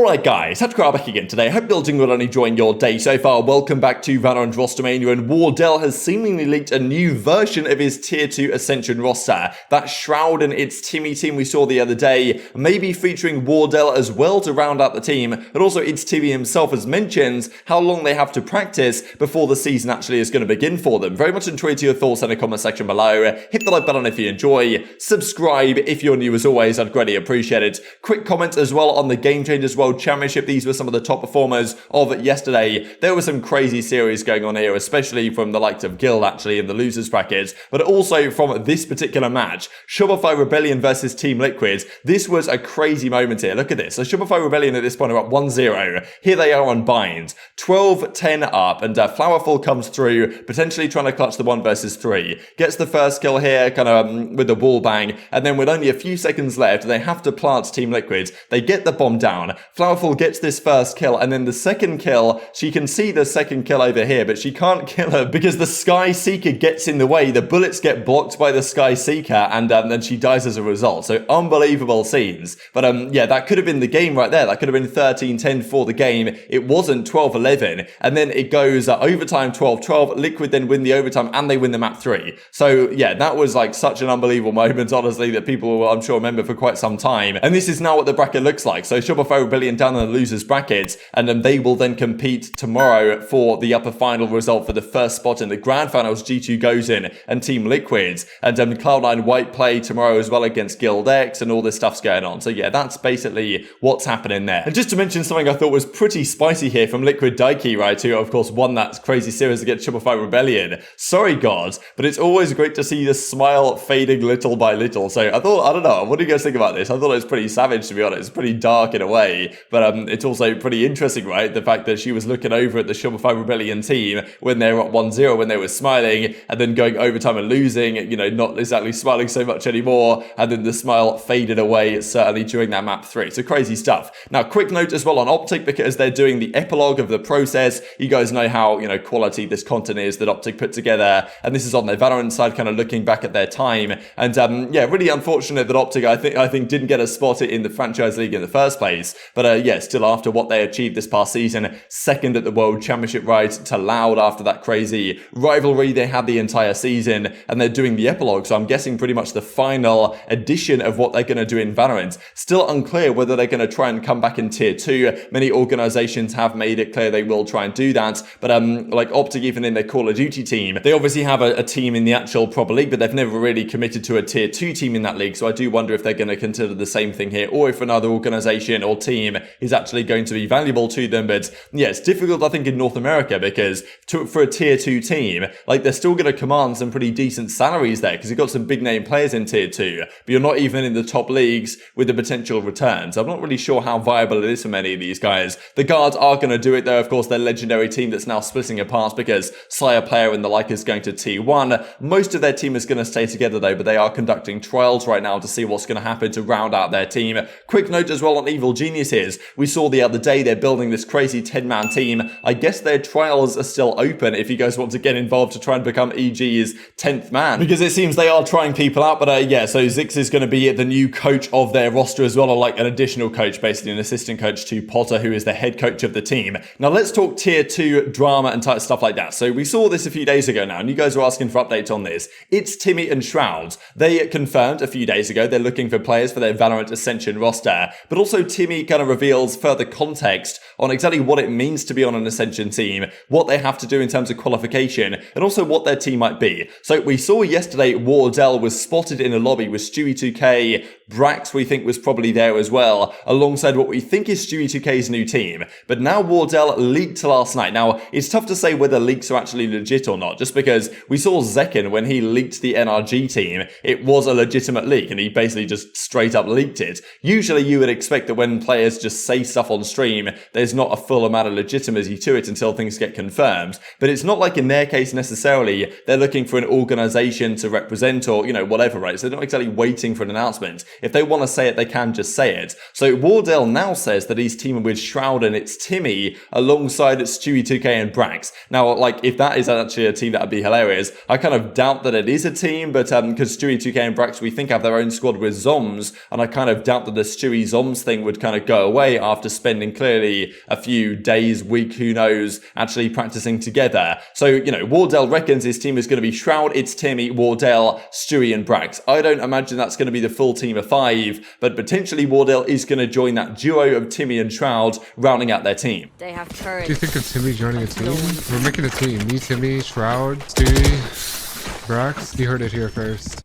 Alright guys, TacticalRab back again today. Hope you're doing well and enjoying your day so far. Welcome back to VALORANT rostermania, and Wardell has seemingly leaked a new version of his tier 2 Ascension roster. That Shroud and iiTzTimmy team we saw the other day, maybe featuring Wardell as well to round out the team, and also iiTzTimmy himself has mentioned how long they have to practice before the season actually is going to begin for them. Very much enjoyed your thoughts in the comment section below. Hit the like button if you enjoy. Subscribe if you're new as always, I'd greatly appreciate it. Quick comment as well on the Game Changers World Championship. These were some of the top performers of yesterday. There was some crazy series going on here, especially from the likes of Guild actually in the losers bracket, but also from this particular match. Shopify Rebellion versus Team Liquid. This was a crazy moment here. Look at this. So Shopify Rebellion at this point are up 1-0. Here they are on bind. 12-10 up, and Flowerful comes through, potentially trying to clutch the 1 versus 3. Gets the first kill here, kind of with the wall bang, and then with only a few seconds left, they have to plant Team Liquid. They get the bomb down. Flowerful gets this first kill, and then the second kill, she can see the second kill over here, but she can't kill her because the Sky Seeker gets in the way. The bullets get blocked by the Sky Seeker, and then she dies as a result. So unbelievable scenes. But yeah, that could have been the game right there. That could have been 13-10 for the game. It wasn't 12-11, and then it goes overtime 12-12. Liquid then win the overtime, and they win the map 3. So yeah, that was like such an unbelievable moment, honestly, that people will, I'm sure, remember for quite some time. And this is now what the bracket looks like. So Shopify Rebellion down in the losers bracket, and they will then compete tomorrow for the upper final result for the first spot in the grand finals. G2 goes in and Team Liquid, and Cloud9 White play tomorrow as well against Guild X, and all this stuff's going on. So yeah, that's basically what's happening there. And just to mention something I thought was pretty spicy here from Liquid Daiki, right, who of course won that crazy series against Shopify Rebellion. Sorry gods, but it's always great to see the smile fading little by little. So I thought, I don't know, what do you guys think about this? I thought it was pretty savage, to be honest. It's pretty dark in a way, but it's also pretty interesting, right? The fact that she was looking over at the Shopify Rebellion team when they were up 1-0, when they were smiling, and then going overtime and losing, you know, not exactly smiling so much anymore, and then the smile faded away, certainly during that map 3. So crazy stuff. Now, quick note as well on OpTic, because they're doing the epilogue of the process. You guys know how, you know, quality this content is that OpTic put together, and this is on their Valorant side, kind of looking back at their time. And yeah, really unfortunate that OpTic, I think didn't get a spot in the franchise league in the first place. But yeah, still after what they achieved this past season, second at the World Championship, right, to Loud after that crazy rivalry they had the entire season, and they're doing the epilogue, so I'm guessing pretty much the final edition of what they're going to do in Valorant. Still unclear whether they're going to try and come back in tier 2. Many organizations have made it clear they will try and do that, but like OpTic, even in their Call of Duty team, they obviously have a team in the actual proper league, but they've never really committed to a tier 2 team in that league, so I do wonder if they're going to consider the same thing here, or if another organization or team is actually going to be valuable to them. But yeah, it's difficult, I think, in North America, because for a tier 2 team, like, they're still going to command some pretty decent salaries there, because you've got some big name players in tier 2, but you're not even in the top leagues with the potential returns. I'm not really sure how viable it is for many of these guys. The guards are going to do it though. Of course, their legendary team that's now splitting apart because Slayer player and the like is going to T1. Most of their team is going to stay together though, but they are conducting trials right now to see what's going to happen to round out their team. Quick note as well on Evil Geniuses. We saw the other day they're building this crazy 10-man team. I guess their trials are still open if you guys want to get involved to try and become EG's 10th man, because it seems they are trying people out. But yeah, so Zix is going to be the new coach of their roster as well, or like an additional coach, basically an assistant coach to Potter, who is the head coach of the team. Now let's talk tier 2 drama and type stuff like that. So we saw this a few days ago now, and you guys were asking for updates on this. iiTzTimmy and Shroud, they confirmed a few days ago they're looking for players for their Valorant Ascension roster, but also Timmy kind of reveals further context on exactly what it means to be on an Ascension team, what they have to do in terms of qualification, and also what their team might be. So we saw yesterday Wardell was spotted in a lobby with Stewie2K, Brax we think was probably there as well, alongside what we think is Stewie2K's new team. But now Wardell leaked last night. Now, it's tough to say whether leaks are actually legit or not, just because we saw Zekken, when he leaked the NRG team, it was a legitimate leak, and he basically just straight up leaked it. Usually you would expect that when players just say stuff on stream, there's not a full amount of legitimacy to it until things get confirmed. But it's not like in their case necessarily they're looking for an organization to represent, or, you know, whatever, right? So they're not exactly waiting for an announcement. If they want to say it, they can just say it. So Wardell now says that he's teaming with Shroud and iiTzTimmy alongside Stewie2K and Brax. Now, like, if that is actually a team, that would be hilarious. I kind of doubt that it is a team, but because Stewie2K and Brax, we think, have their own squad with Zoms, and I kind of doubt that the Stewie Zoms thing would kind of go away after spending clearly a few days, week, who knows, actually practicing together. So, you know, Wardell reckons his team is going to be Shroud, iiTzTimmy, Wardell, Stewie and Brax. I don't imagine that's going to be the full team of 5, but potentially Wardell is going to join that duo of Timmy and Shroud, rounding out their team. They have courage. What do you think of Timmy joining a team? We're making a team. Me, Timmy, Shroud, Stewie, Brax. You heard it here first.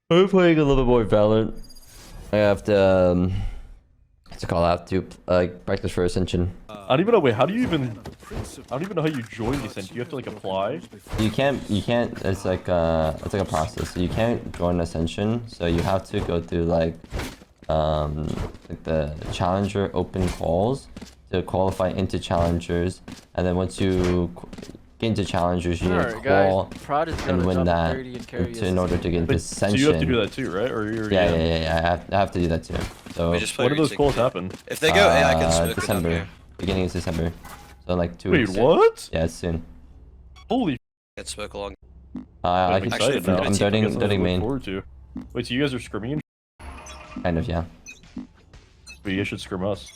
We're playing a little bit more Valorant. I have to, practice for Ascension. I don't even know, wait, I don't even know how you join the Ascension. You have to like apply? You can't, it's like a process. So you can't join Ascension, so you have to go through like the Challenger open calls to qualify into Challengers, and then once you get into Challengers, you need to call and win that in order to get into Ascension. So you have to do that too, right? Or you're, yeah, I have to do that too. So when do those calls happen? If they go AI, I can smoke December, beginning of December. So like 2 weeks. weeks. Wait, what? Yeah, it's soon. Holy get smoke along. I can Actually, I'm doing main. Wait, so you guys are scrimming? Kind of, yeah. But you guys should scrim us.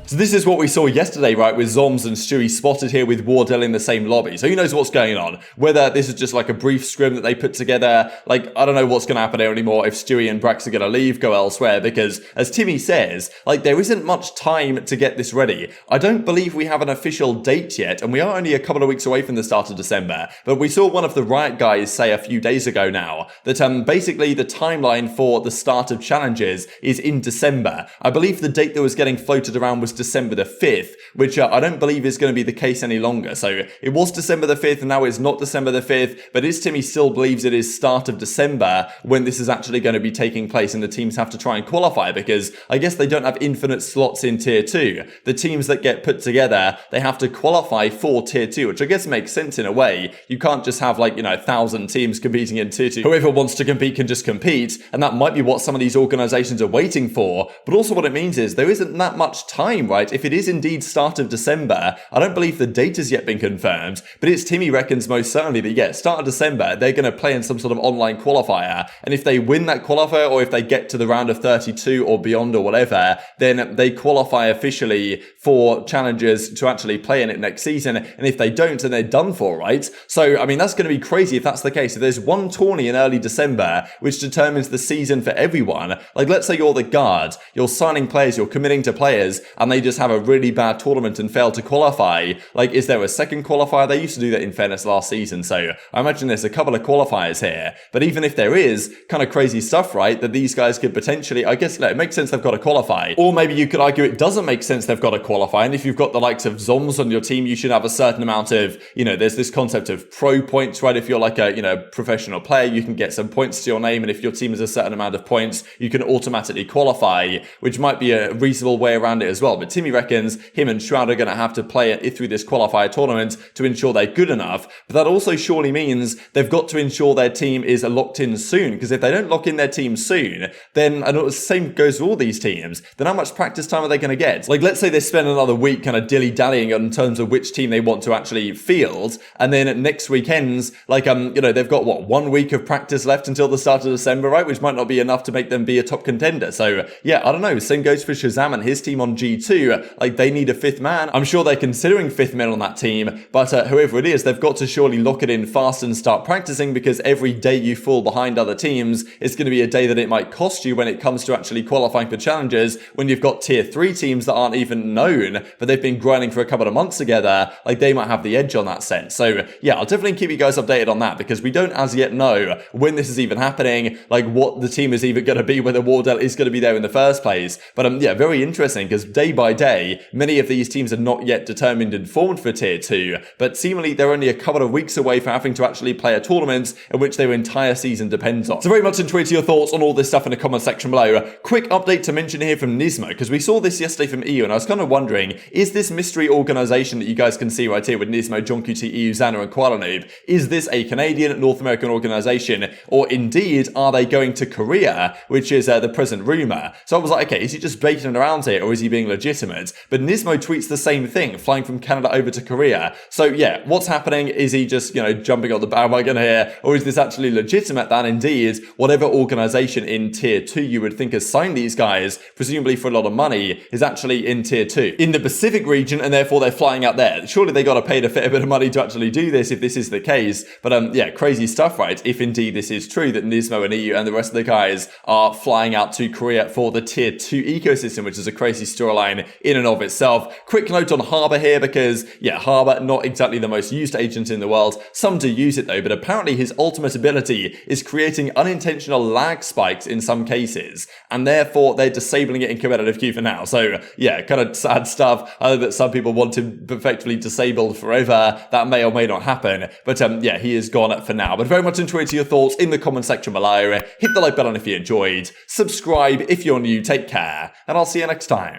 So this is what we saw yesterday, right, with Zoms and Stewie spotted here with Wardell in the same lobby. So who knows what's going on? Whether this is just like a brief scrim that they put together, like, I don't know what's going to happen here anymore if Stewie and Brax are going to leave, go elsewhere, because as Timmy says, like, there isn't much time to get this ready. I don't believe we have an official date yet, and we are only a couple of weeks away from the start of December, but we saw one of the Riot guys say a few days ago now that basically the timeline for the start of challenges is in December. I believe the date that was getting floated around was December the 5th, which I don't believe is going to be the case any longer. So it was December the 5th, and now it's not December the 5th, but iiTzTimmy still believes it is start of December when this is actually going to be taking place, and the teams have to try and qualify, because I guess they don't have infinite slots in Tier 2. The teams that get put together, they have to qualify for Tier 2, which I guess makes sense in a way. You can't just have, like, you know, 1,000 teams competing in Tier 2. Whoever wants to compete can just compete, and that might be what some of these organizations are waiting for, but also what it means is there isn't that much time, right? If it is indeed start of December, I don't believe the date has yet been confirmed, but iiTzTimmy reckons most certainly that, yeah, start of December, they're going to play in some sort of online qualifier, and if they win that qualifier, or if they get to the round of 32 or beyond or whatever, then they qualify officially for challenges to actually play in it next season, and if they don't, then they're done for, right? So, I mean, that's going to be crazy if that's the case. If there's one tourney in early December, which determines the season for everyone, like, let's say you're the guard, you're signing players, you're committing to players, and they just have a really bad tournament and fail to qualify, like, is there a second qualifier? They used to do that in fairness last season, so I imagine there's a couple of qualifiers here, but even if there is, kind of crazy stuff, right, that these guys could potentially, I guess, it makes sense they've got to qualify, or maybe you could argue it doesn't make sense they've got to qualify, and if you've got the likes of Zoms on your team, you should have a certain amount of, you know, there's this concept of pro points, right? If you're like a, you know, professional player, you can get some points to your name, and if your team has a certain amount of points, you can automatically qualify, which might be a reasonable way around it as well, but Timmy reckons him and Shroud are going to have to play it through this qualifier tournament to ensure they're good enough, but that also surely means they've got to ensure their team is locked in soon, because if they don't lock in their team soon, then, and the same goes for all these teams, then how much practice time are they going to get? Like, let's say they spend another week kind of dilly-dallying in terms of which team they want to actually field, and then next weekends, like, you know, they've got, what, 1 week of practice left until the start of December, right? Which might not be enough to make them be a top contender. So, yeah, I don't know. Same goes for ShahZaM and his team on G2. Like, they need a 5th man. I'm sure they're considering 5th men on that team, but whoever it is, they've got to surely lock it in fast and start practicing, because every day you fall behind other teams is going to be a day that it might cost you when it comes to actually qualifying for challenges, when you've got Tier 3 teams that aren't even known, but they've been grinding for a couple of months together, like, they might have the edge on that sense. So, yeah, I'll definitely keep you guys updated on that, because we don't as yet know when this is even happening, like, what the team is even going to be, whether Wardell is going to be there in the first place. But, yeah, very interesting, because day by day, many of these teams are not yet determined and formed for Tier 2, but seemingly they're only a couple of weeks away from having to actually play a tournament in which their entire season depends on. So very much enjoy your thoughts on all this stuff in the comment section below. Quick update to mention here from Nismo, because we saw this yesterday from EU, and I was kind of wondering, is this mystery organization that you guys can see right here with Nismo, JonQT, EU, Xana, and Qualanoob, is this a Canadian, North American organization, or indeed are they going to Korea, which is the present rumor? So I was like, okay, is he just baiting around here, or is is he being legitimate? But Nismo tweets the same thing, flying from Canada over to Korea. So yeah, what's happening? Is he just, jumping on the bandwagon here? Or is this actually legitimate that indeed whatever organization in tier 2 you would think has signed these guys, presumably for a lot of money, is actually in tier 2? In the Pacific region, and therefore they're flying out there. Surely they got to pay a fair bit of money to actually do this if this is the case. But yeah, crazy stuff, right? If indeed this is true that Nismo and EU and the rest of the guys are flying out to Korea for the tier 2 ecosystem, which is a crazy storyline in and of itself. Quick note on Harbor here because, yeah, Harbor, not exactly the most used agent in the world. Some do use it though, but apparently his ultimate ability is creating unintentional lag spikes in some cases, and therefore they're disabling it in competitive queue for now. So yeah, kind of sad stuff. I know that some people want to effectively disable forever. That may or may not happen, but yeah, he is gone for now. But very much enjoyed your thoughts in the comment section below. Hit the like button if you enjoyed. Subscribe if you're new. Take care, and I'll see you next time.